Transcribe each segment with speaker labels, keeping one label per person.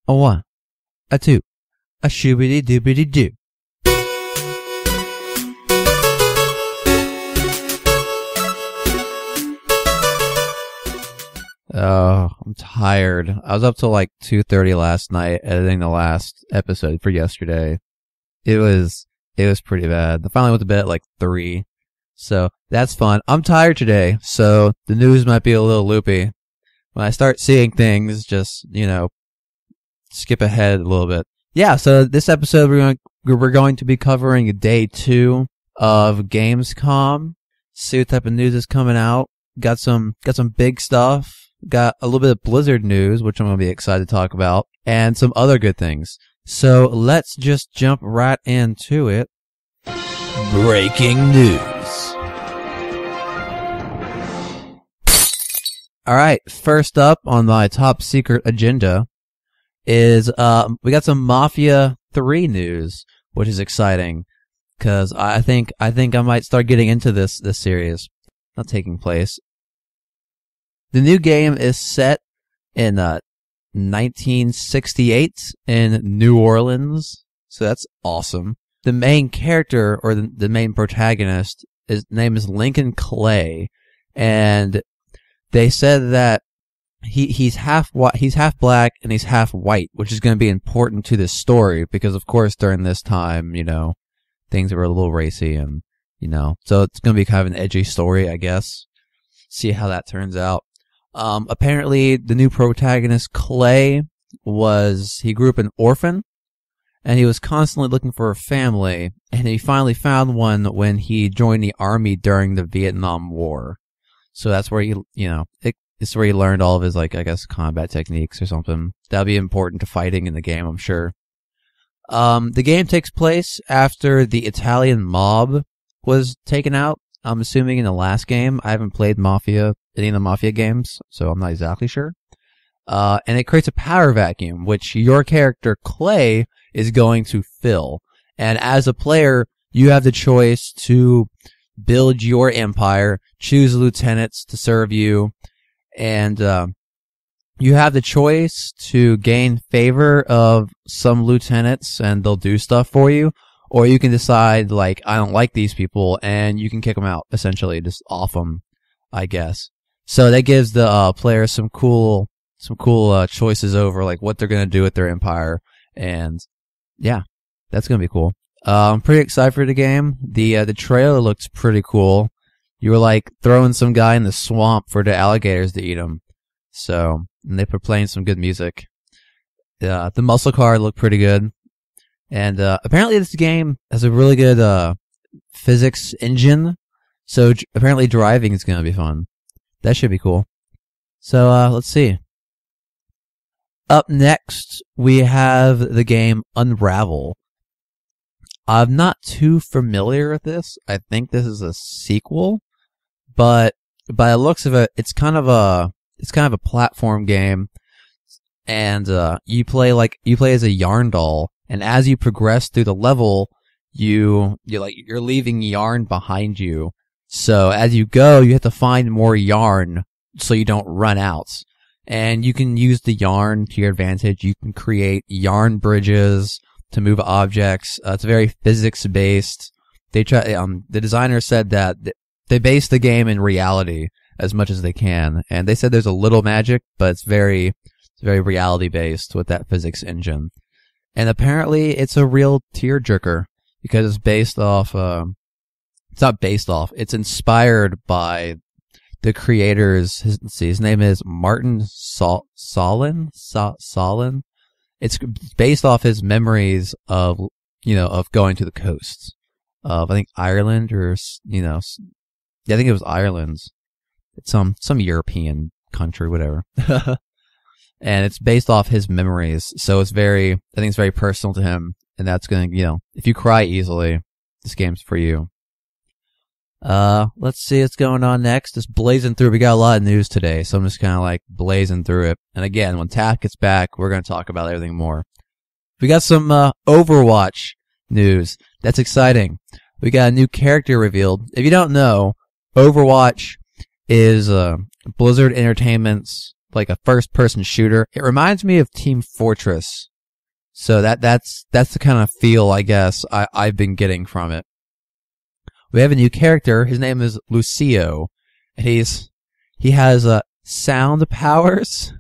Speaker 1: A one, a two, a shoobity doobity doo. Oh, I'm tired. I was up till like 2:30 last night editing the last episode for yesterday. It was pretty bad. I finally went to bed at like 3. So that's fun. I'm tired today, so the news might be a little loopy. When I start seeing things, just, skip ahead a little bit. Yeah, so this episode we're going to be covering day 2 of Gamescom. See what type of news is coming out. Got some big stuff. Got a little bit of Blizzard news, which I'm going to be excited to talk about, and some other good things. So let's just jump right into it. Breaking news. Alright, first up on my top secret agenda is, we got some Mafia 3 news, which is exciting, cause I think I might start getting into this series. Not taking place. The new game is set in, 1968 in New Orleans, so that's awesome. The main character, or the main protagonist, his name is Lincoln Clay, and they said that he's half black and he's half white, which is going to be important to this story because, of course, during this time, things were a little racy and, so it's going to be kind of an edgy story, I guess. See how that turns out. Apparently the new protagonist, Clay, he grew up an orphan, and he was constantly looking for a family, and he finally found one when he joined the army during the Vietnam War. So that's where it's where he learned all of his, combat techniques or something. That'll be important to fighting in the game, I'm sure. The game takes place after the Italian mob was taken out. I'm assuming in the last game. I haven't played any of the Mafia games, so I'm not exactly sure. And it creates a power vacuum, which your character, Clay, is going to fill. And as a player, you have the choice to build your empire, choose lieutenants to serve you, and you have the choice to gain favor of some lieutenants, and they'll do stuff for you. Or you can decide, I don't like these people, and you can kick them out, essentially. Just off them, I guess. So that gives the players some cool choices over, what they're going to do with their empire. And, yeah, that's going to be cool. I'm pretty excited for the game. The trailer looks pretty cool. You were, throwing some guy in the swamp for the alligators to eat him. So, and they were playing some good music. The muscle car looked pretty good. And apparently this game has a really good physics engine, so apparently driving is going to be fun. That should be cool. So let's see. Up next, we have the game Unravel. I'm not too familiar with this. I think this is a sequel, but by the looks of it, it's kind of a platform game, and you play as a yarn doll. And as you progress through the level, you're leaving yarn behind you. So as you go, you have to find more yarn so you don't run out. And you can use the yarn to your advantage. You can create yarn bridges to move objects. It's very physics based. The designer said that they base the game in reality as much as they can. And they said there's a little magic, but it's very reality based with that physics engine. And apparently it's a real tearjerker because it's based off, it's not based off, it's inspired by the creators. His name is Martin Solin. It's based off his memories of going to the coasts of, I think, Ireland or, I think it was Ireland. It's some European country, whatever. And it's based off his memories, so I think it's very personal to him, and that's gonna, if you cry easily, this game's for you. Let's see what's going on next. Just blazing through. We got a lot of news today, so I'm just kind of blazing through it. And again, when Taff gets back, we're gonna talk about everything more. We got some Overwatch news. That's exciting. We got a new character revealed. If you don't know, Overwatch is Blizzard Entertainment's like a first-person shooter. It reminds me of Team Fortress. So that's the kind of feel, I guess, I've been getting from it. We have a new character. His name is Lucio. He has sound powers.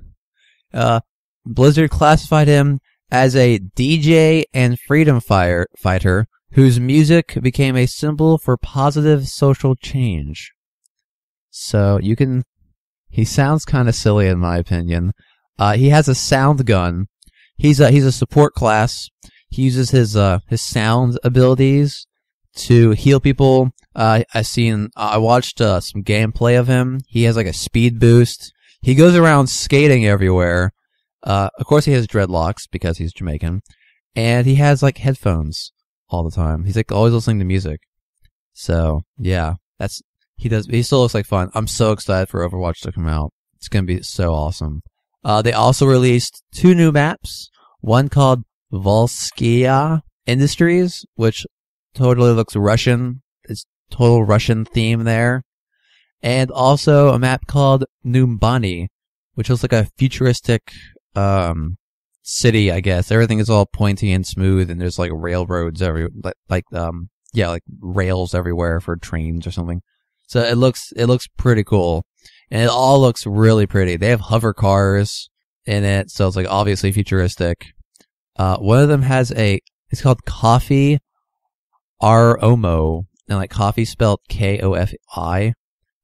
Speaker 1: Blizzard classified him as a DJ and freedom fighter whose music became a symbol for positive social change. So he sounds kind of silly in my opinion. He has a sound gun. He's a support class. He uses his sound abilities to heal people. I watched some gameplay of him. He has like a speed boost. He goes around skating everywhere. Of course he has dreadlocks because he's Jamaican. And he has like headphones all the time. He's like always listening to music. So yeah, he still looks like fun. I'm so excited for Overwatch to come out. It's gonna be so awesome. They also released 2 new maps. One called Volskia Industries, which totally looks Russian. It's total Russian theme there. And also a map called Numbani, which looks like a futuristic city, I guess. Everything is all pointy and smooth, and there's like railroads like rails everywhere for trains or something. So it looks pretty cool. And it all looks really pretty. They have hover cars in it, so it's like obviously futuristic. One of them has it's called Coffee Aromo, and like coffee spelled Kofi,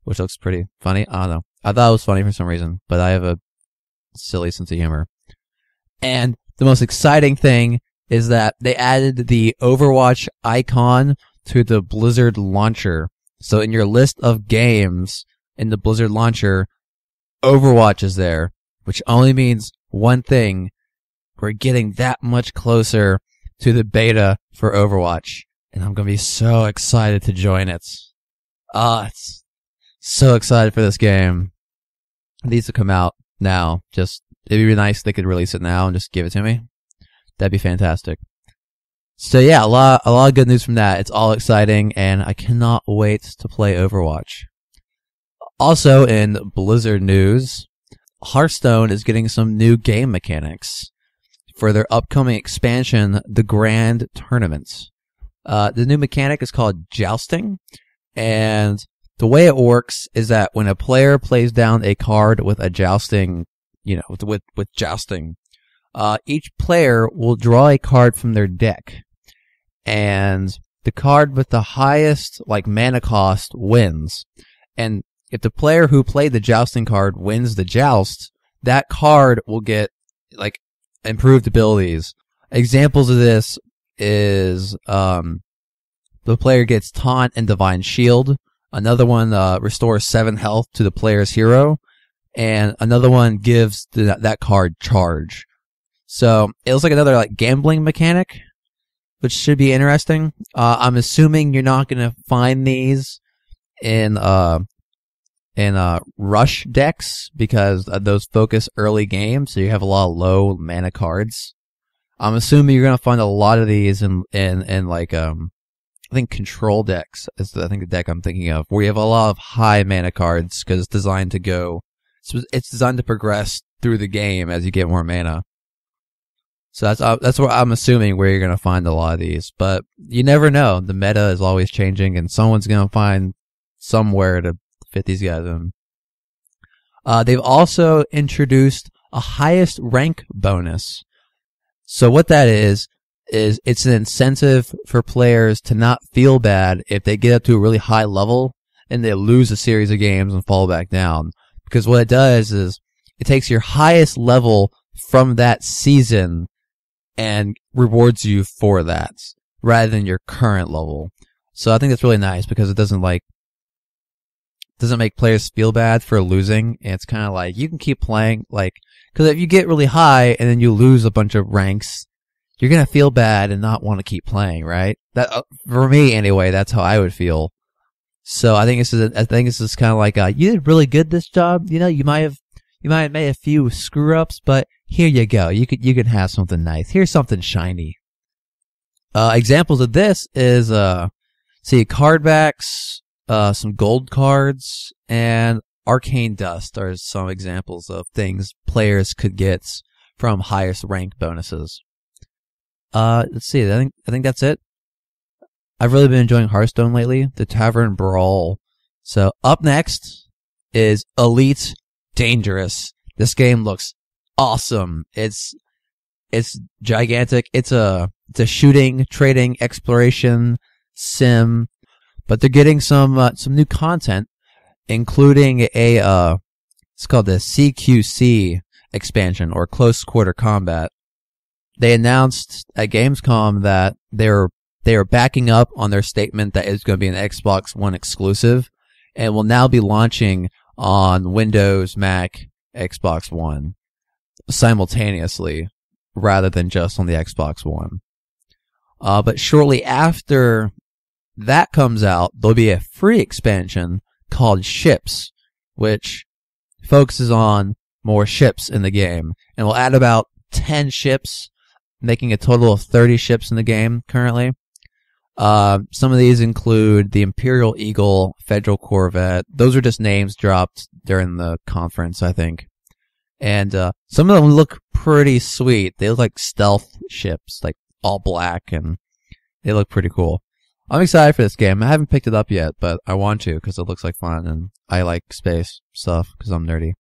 Speaker 1: which looks pretty funny. I don't know. I thought it was funny for some reason, but I have a silly sense of humor. And the most exciting thing is that they added the Overwatch icon to the Blizzard launcher. So in your list of games in the Blizzard launcher, Overwatch is there, which only means one thing. We're getting that much closer to the beta for Overwatch, and I'm going to be so excited to join it. It's so excited for this game. It needs to come out now. It'd be nice if they could release it now and just give it to me. That'd be fantastic. So yeah, a lot of good news from that. It's all exciting, and I cannot wait to play Overwatch. Also in Blizzard news, Hearthstone is getting some new game mechanics for their upcoming expansion, the Grand Tournaments. The new mechanic is called Jousting, and the way it works is that when a player plays down a card with a jousting, with jousting, each player will draw a card from their deck, and the card with the highest mana cost wins. And if the player who played the jousting card wins the joust, that card will get improved abilities. Examples of this is the player gets Taunt and Divine Shield. Another one restores 7 health to the player's hero, and another one gives that card charge. So it looks like another gambling mechanic, which should be interesting. I'm assuming you're not going to find these in rush decks because those focus early game, so you have a lot of low mana cards. I'm assuming you're going to find a lot of these in I think control decks is the deck I'm thinking of, where you have a lot of high mana cards because it's designed to progress through the game as you get more mana. So that's what I'm assuming where you're going to find a lot of these, but you never know. The meta is always changing, and someone's going to find somewhere to fit these guys in. They've also introduced a highest rank bonus. So what that is it's an incentive for players to not feel bad if they get up to a really high level and they lose a series of games and fall back down. Because what it does is it takes your highest level from that season and rewards you for that rather than your current level. So I think that's really nice because it doesn't make players feel bad for losing. And it's kind of you can keep playing, because if you get really high and then you lose a bunch of ranks, you're going to feel bad and not want to keep playing, right? That, for me anyway, that's how I would feel. So I think this is kind of you did really good this job. You might have made a few screw ups, but here you go. You could have something nice. Here's something shiny. Examples of this is, card backs, some gold cards, and arcane dust are some examples of things players could get from highest rank bonuses. Let's see. I think that's it. I've really been enjoying Hearthstone lately. The Tavern Brawl. So up next is Elite Dangerous. This game looks awesome. It's gigantic. It's a shooting, trading, exploration sim, but they're getting some new content, including it's called the CQC expansion, or Close Quarter Combat. They announced at Gamescom that they are backing up on their statement that it's going to be an Xbox One exclusive, and will now be launching on Windows, Mac, Xbox One simultaneously, rather than just on the Xbox One. But shortly after that comes out, there'll be a free expansion called Ships, which focuses on more ships in the game, and will add about 10 ships, making a total of 30 ships in the game currently. Some of these include the Imperial Eagle, Federal Corvette. Those are just names dropped during the conference, I think. And some of them look pretty sweet. They look like stealth ships, like all black, and they look pretty cool. I'm excited for this game. I haven't picked it up yet, but I want to because it looks like fun, and I like space stuff because I'm nerdy.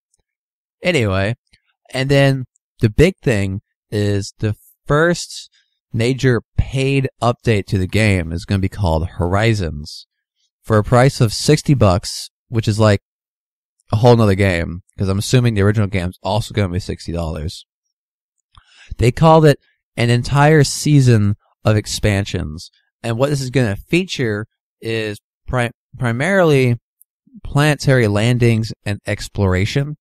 Speaker 1: Anyway, and then the big thing is the first major paid update to the game is going to be called Horizons, for a price of $60, which is like a whole nother game, because I'm assuming the original game's also going to be $60. They called it an entire season of expansions, and what this is going to feature is primarily planetary landings and exploration.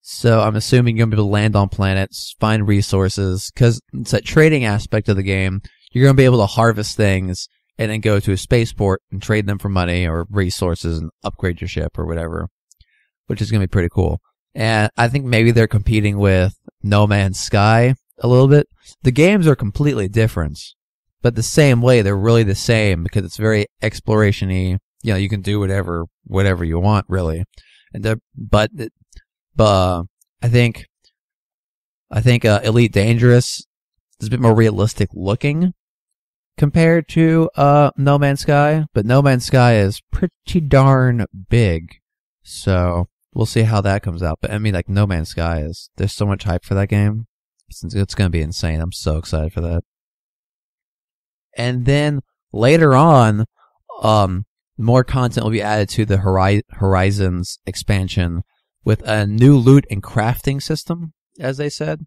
Speaker 1: So I'm assuming you're going to be able to land on planets, find resources, because it's that trading aspect of the game. You're going to be able to harvest things and then go to a spaceport and trade them for money or resources and upgrade your ship or whatever, which is going to be pretty cool. And I think maybe they're competing with No Man's Sky a little bit. The games are completely different, but the same way, they're really the same because it's very exploration-y. You know, you can do whatever you want, really. And I think Elite Dangerous is a bit more realistic looking compared to No Man's Sky, but No Man's Sky is pretty darn big, so we'll see how that comes out. But I mean, like, No Man's Sky there's so much hype for that game. It's going to be insane. I'm so excited for that. And then later on, more content will be added to the Horizons expansion with a new loot and crafting system, as they said.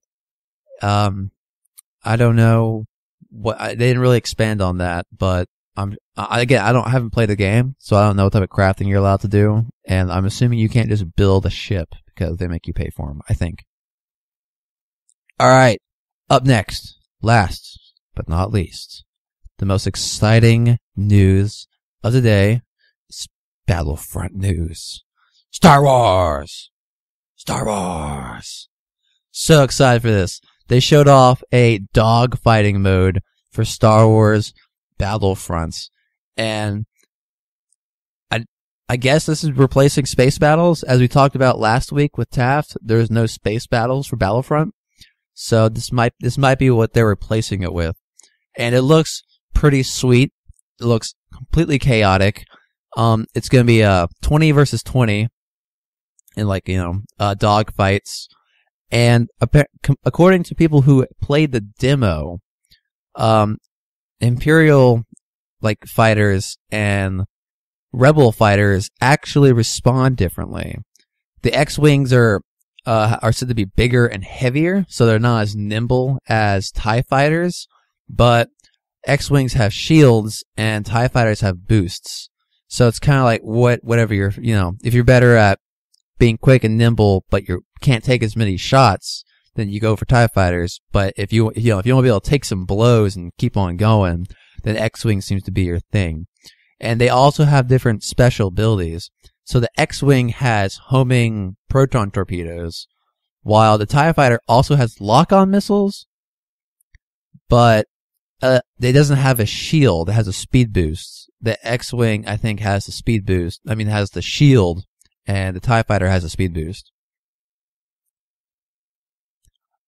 Speaker 1: I don't know they didn't really expand on that, but I haven't played the game, so I don't know what type of crafting you're allowed to do, and I'm assuming you can't just build a ship because they make you pay for them, I think. Alright, up next, last but not least, the most exciting news of the day is Battlefront news. Star Wars! Star Wars! So excited for this. They showed off a dogfighting mode for Star Wars Battlefronts, and I guess this is replacing space battles. As we talked about last week with Taft, there's no space battles for Battlefront, so this might be what they're replacing it with. And it looks pretty sweet. It looks completely chaotic. It's gonna be 20 versus 20 in dog fights. And according to people who played the demo, Imperial fighters and Rebel fighters actually respond differently. The X-Wings are said to be bigger and heavier, so they're not as nimble as TIE fighters, but X-Wings have shields and TIE fighters have boosts. So it's kind of like whatever if you're better at being quick and nimble, but you can't take as many shots, then you go for TIE fighters. But if you want to be able to take some blows and keep on going, then X-Wing seems to be your thing. And they also have different special abilities. So the X-Wing has homing proton torpedoes, while the TIE fighter also has lock-on missiles, but it doesn't have a shield. It has a speed boost. The X-Wing, I think, has the speed boost. has the shield and the TIE Fighter has a speed boost.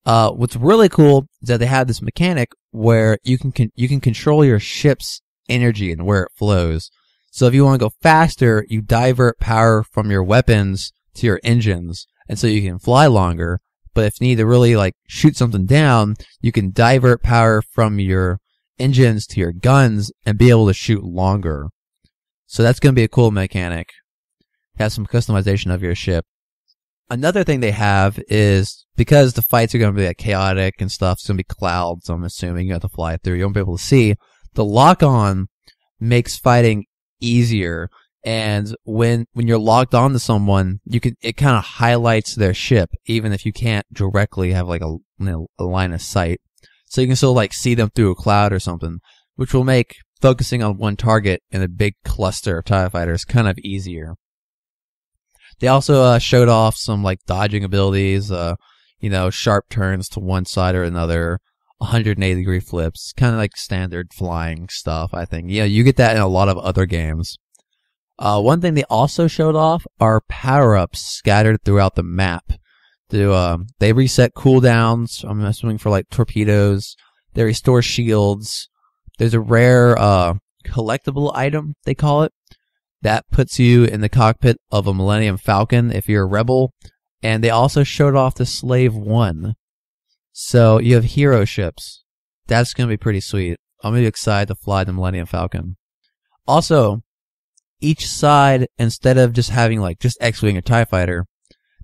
Speaker 1: What's really cool is that they have this mechanic where you can control your ship's energy and where it flows. So if you want to go faster, you divert power from your weapons to your engines, and so you can fly longer. But if you need to really like shoot something down, you can divert power from your engines to your guns and be able to shoot longer. So that's going to be a cool mechanic. Have some customization of your ship. Another thing they have is, because the fights are going to be like chaotic and stuff, it's going to be clouds, I'm assuming you have to fly through, you won't be able to see. The lock-on makes fighting easier, and when you're locked on to someone, it kind of highlights their ship, even if you can't directly have like a line of sight. So you can still like see them through a cloud or something, which will make focusing on one target in a big cluster of TIE fighters kind of easier. They also showed off some like dodging abilities, sharp turns to one side or another, 180-degree flips, kind of like standard flying stuff, I think. Yeah, you get that in a lot of other games. One thing they also showed off are power-ups scattered throughout the map. They reset cooldowns, I'm assuming for like torpedoes. They restore shields. There's a rare collectible item, they call it, that puts you in the cockpit of a Millennium Falcon if you're a rebel. And they also showed off the Slave 1. So you have hero ships. That's going to be pretty sweet. I'm going to be excited to fly the Millennium Falcon. Also, each side, instead of just having like just X-Wing or TIE Fighter,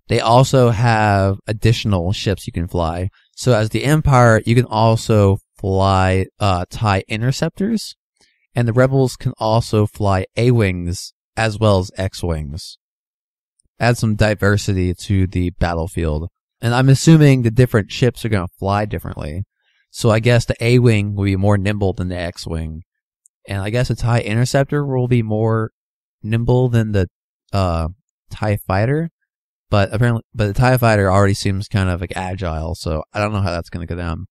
Speaker 1: they also have additional ships you can fly. So as the Empire, you can also fly TIE Interceptors, and the Rebels can also fly A-Wings as well as X-Wings. Add some diversity to the battlefield. And I'm assuming the different ships are going to fly differently. So I guess the A-Wing will be more nimble than the X-Wing. And I guess the TIE Interceptor will be more nimble than the TIE Fighter. But the TIE Fighter already seems kind of like agile, so I don't know how that's going to go down.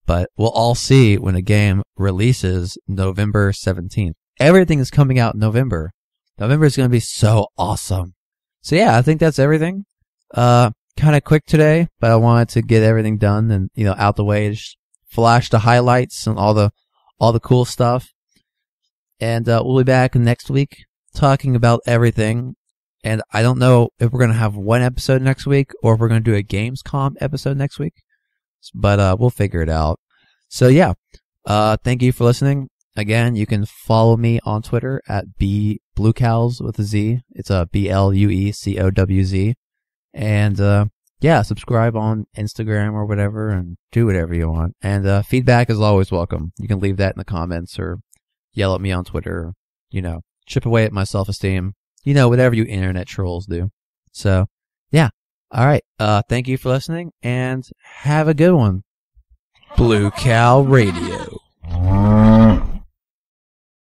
Speaker 1: But we'll all see when the game releases November 17th. Everything is coming out in November. November is going to be so awesome. So yeah, I think that's everything. Kind of quick today, but I wanted to get everything done and, out the way. Just flash the highlights and all the cool stuff. And we'll be back next week talking about everything. And I don't know if we're going to have one episode next week or if we're going to do a Gamescom episode next week. But we'll figure it out. So yeah, thank you for listening. Again, you can follow me on Twitter at @BlueCows with a Z. It's BLUECOWZ. And yeah, subscribe on Instagram or whatever and do whatever you want. And feedback is always welcome. You can leave that in the comments or yell at me on Twitter. Chip away at my self-esteem. Whatever you internet trolls do. So, yeah. All right. Thank you for listening and have a good one. Blue Cow Radio.